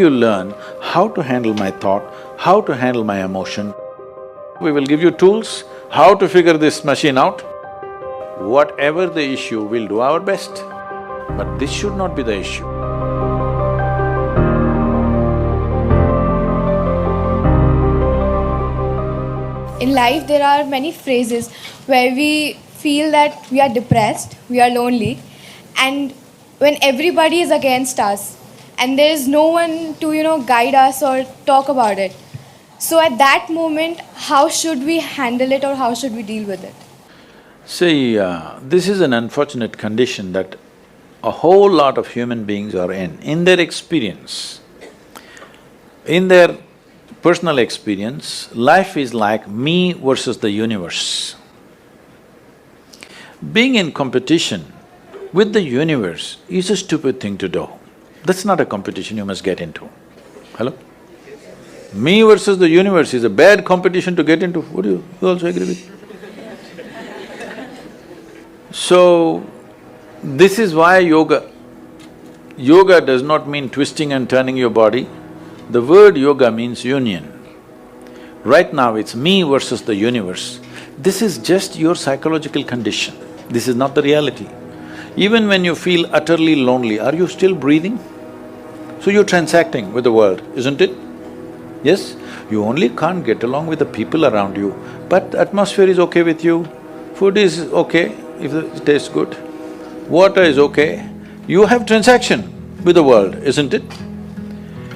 You learn how to handle my thought, how to handle my emotion. We will give you tools, how to figure this machine out. Whatever the issue, we'll do our best. But this should not be the issue. In life, there are many phases where we feel that we are depressed, we are lonely, and when everybody is against us, and there is no one to, guide us or talk about it. So at that moment, how should we handle it or how should we deal with it? See, this is an unfortunate condition that a whole lot of human beings are in their experience. In their personal experience, life is like me versus the universe. Being in competition with the universe is a stupid thing to do. That's not a competition you must get into. Hello? Me versus the universe is a bad competition to get into. Would you also agree with me? So, this is why yoga. Yoga does not mean twisting and turning your body. The word yoga means union. Right now it's me versus the universe. This is just your psychological condition. This is not the reality. Even when you feel utterly lonely, are you still breathing? So you're transacting with the world, isn't it? Yes? You only can't get along with the people around you, but atmosphere is okay with you, food is okay if it tastes good, water is okay. You have transaction with the world, isn't it?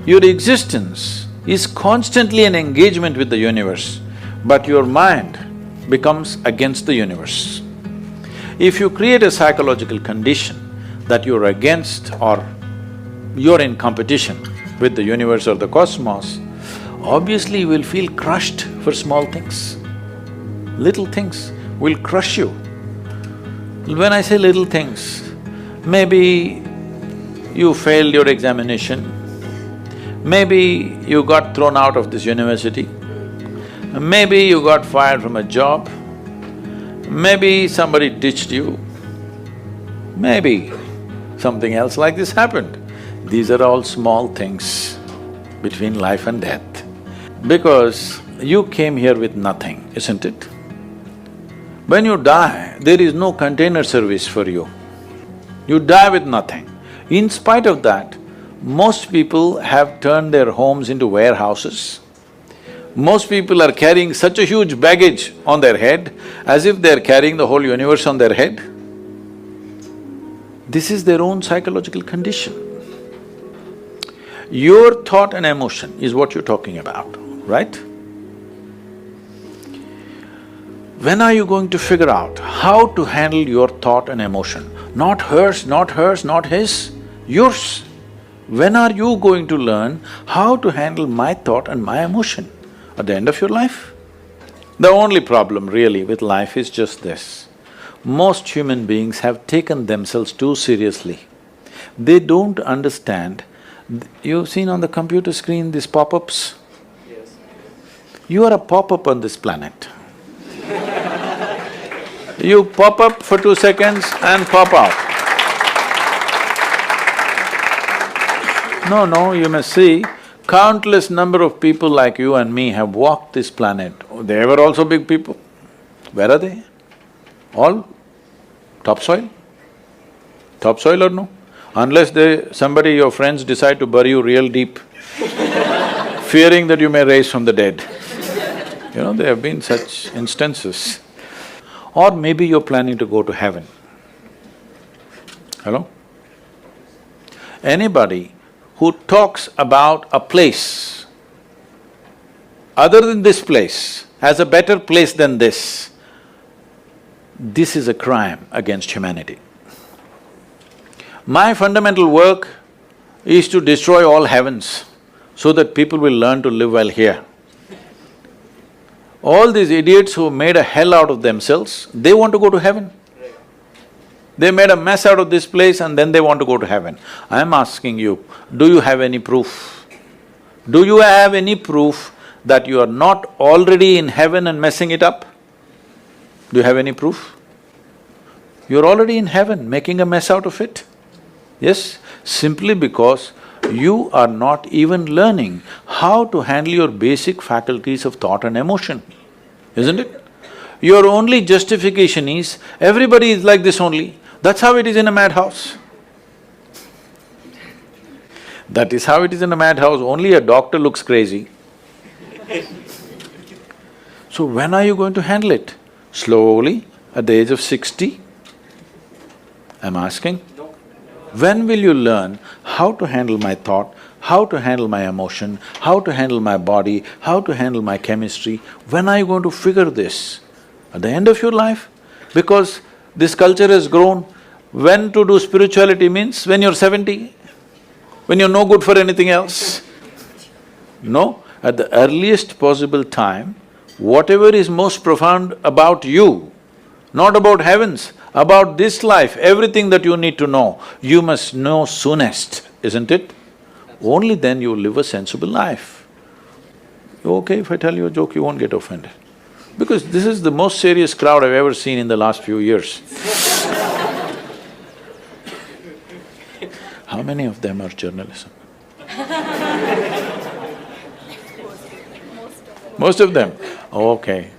Your existence is constantly an engagement with the universe, but your mind becomes against the universe. If you create a psychological condition that you're against or you're in competition with the universe or the cosmos, obviously you will feel crushed for small things. Little things will crush you. When I say little things, maybe you failed your examination, maybe you got thrown out of this university, maybe you got fired from a job, maybe somebody ditched you, maybe something else like this happened. These are all small things between life and death. Because you came here with nothing, isn't it? When you die, there is no container service for you. You die with nothing. In spite of that, most people have turned their homes into warehouses. Most people are carrying such a huge baggage on their head as if they're carrying the whole universe on their head. This is their own psychological condition. Your thought and emotion is what you're talking about, right? When are you going to figure out how to handle your thought and emotion? Not hers, not hers, not his, yours. When are you going to learn how to handle my thought and my emotion? At the end of your life? The only problem really with life is just this. Most human beings have taken themselves too seriously. They don't understand. You've seen on the computer screen these pop-ups? Yes. You are a pop-up on this planet. You pop up for 2 seconds and pop out. No, you must see, countless number of people like you and me have walked this planet. They were also big people. Where are they? All topsoil? Topsoil or no? Unless somebody, your friends decide to bury you real deep, fearing that you may rise from the dead. There have been such instances. Or maybe you're planning to go to heaven. Hello? Anybody who talks about a place other than this place as a better place than this is a crime against humanity. My fundamental work is to destroy all heavens so that people will learn to live well here. All these idiots who made a hell out of themselves, they want to go to heaven. They made a mess out of this place and then they want to go to heaven. I'm asking you, do you have any proof? Do you have any proof that you are not already in heaven and messing it up? Do you have any proof? You're already in heaven, making a mess out of it. Yes, simply because you are not even learning how to handle your basic faculties of thought and emotion, isn't it? Your only justification is, everybody is like this only, that's how it is in a madhouse. That is how it is in a madhouse, only a doctor looks crazy. So when are you going to handle it? Slowly, at the age of 60? I'm asking. When will you learn how to handle my thought, how to handle my emotion, how to handle my body, how to handle my chemistry? When are you going to figure this? At the end of your life? Because this culture has grown, when to do spirituality means when you're 70, when you're no good for anything else. No, at the earliest possible time, whatever is most profound about you, not about heavens, about this life, everything that you need to know, you must know soonest, isn't it? Only then you will live a sensible life. Okay, if I tell you a joke, you won't get offended. Because this is the most serious crowd I've ever seen in the last few years. How many of them are journalism? Most of them? Okay.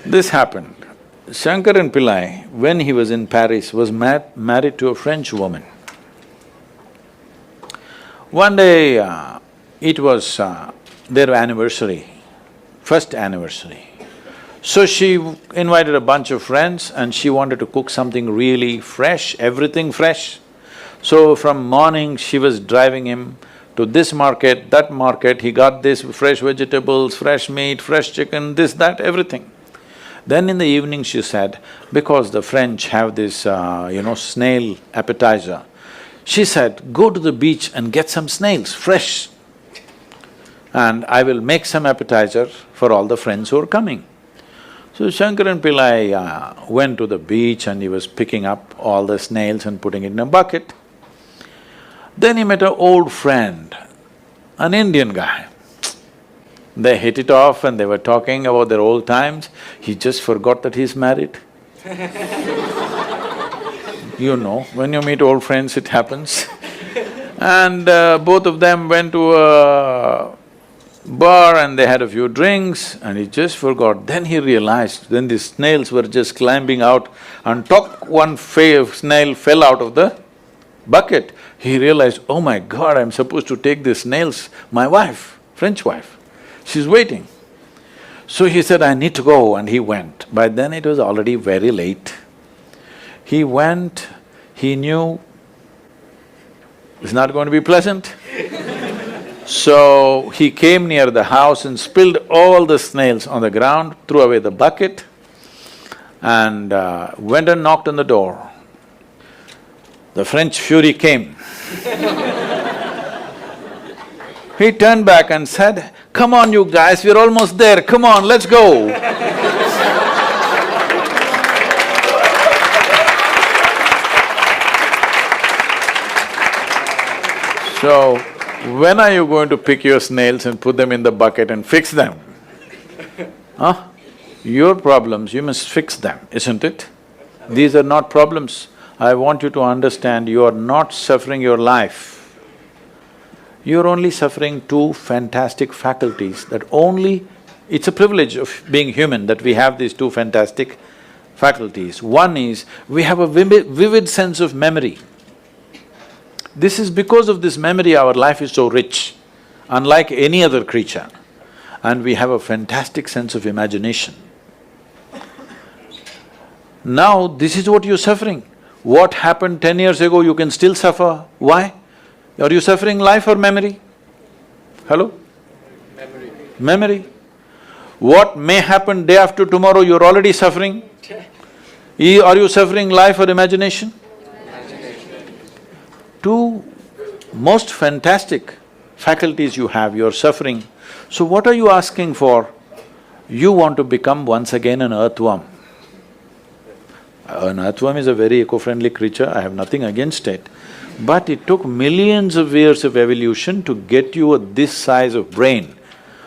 This happened. Shankaran Pillai, when he was in Paris, was married to a French woman. One day, it was their anniversary, first anniversary. So she invited a bunch of friends and she wanted to cook something really fresh, everything fresh. So from morning, she was driving him to this market, that market, he got this fresh vegetables, fresh meat, fresh chicken, this, that, everything. Then in the evening she said, because the French have this, snail appetizer, she said, go to the beach and get some snails, fresh, and I will make some appetizer for all the friends who are coming. So Shankaran Pillai went to the beach and he was picking up all the snails and putting it in a bucket. Then he met an old friend, an Indian guy. They hit it off and they were talking about their old times. He just forgot that he's married. You know, when you meet old friends, it happens. And both of them went to a bar and they had a few drinks and he just forgot. Then he realized, then the snails were just climbing out and one snail fell out of the bucket. He realized, oh my God, I'm supposed to take these snails, my wife, French wife, she's waiting. So he said, I need to go, and he went. By then it was already very late. He went, he knew it's not going to be pleasant. So he came near the house and spilled all the snails on the ground, threw away the bucket and went and knocked on the door. The French fury came. He turned back and said, come on you guys, we're almost there, come on, let's go. So, when are you going to pick your snails and put them in the bucket and fix them? Huh? Your problems, you must fix them, isn't it? These are not problems. I want you to understand, you are not suffering your life. You're only suffering two fantastic faculties that only… It's a privilege of being human that we have these two fantastic faculties. One is, we have a vivid sense of memory. This is because of this memory our life is so rich, unlike any other creature. And we have a fantastic sense of imagination. Now, this is what you're suffering. What happened 10 years ago, you can still suffer. Why? Are you suffering life or memory? Hello? Memory. Memory. What may happen day after tomorrow, you're already suffering. Are you suffering life or imagination? Imagination. Two most fantastic faculties you have, you're suffering. So what are you asking for? You want to become once again an earthworm. An earthworm is a very eco-friendly creature, I have nothing against it. But it took millions of years of evolution to get you this size of brain,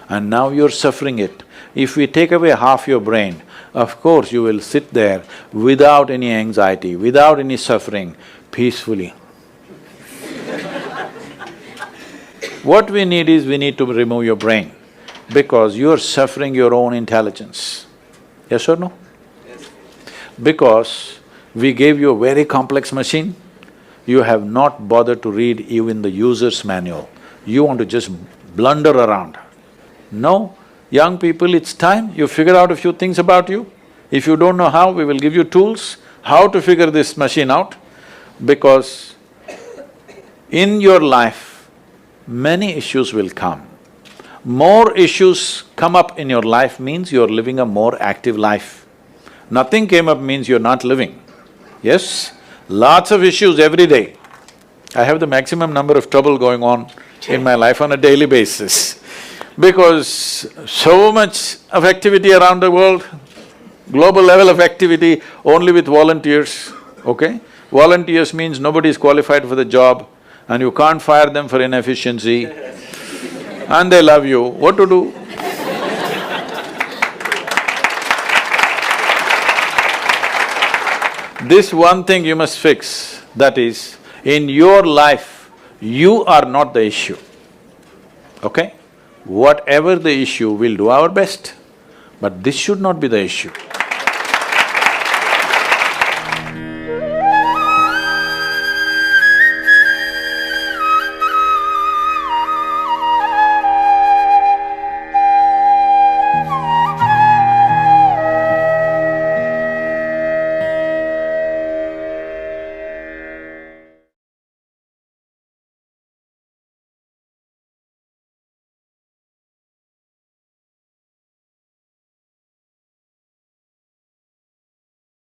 and now you're suffering it. If we take away half your brain, of course you will sit there without any anxiety, without any suffering, peacefully. What we need is, we need to remove your brain, because you're suffering your own intelligence. Yes or no? Yes. Because we gave you a very complex machine, you have not bothered to read even the user's manual. You want to just blunder around. No, young people, it's time you figure out a few things about you. If you don't know how, we will give you tools how to figure this machine out, because in your life, many issues will come. More issues come up in your life means you're living a more active life. Nothing came up means you're not living. Yes? Lots of issues every day. I have the maximum number of trouble going on in my life on a daily basis, because so much of activity around the world, global level of activity only with volunteers, okay? Volunteers means nobody is qualified for the job and you can't fire them for inefficiency and they love you, what to do? This one thing you must fix, that is, in your life, you are not the issue, okay? Whatever the issue, we'll do our best, but this should not be the issue.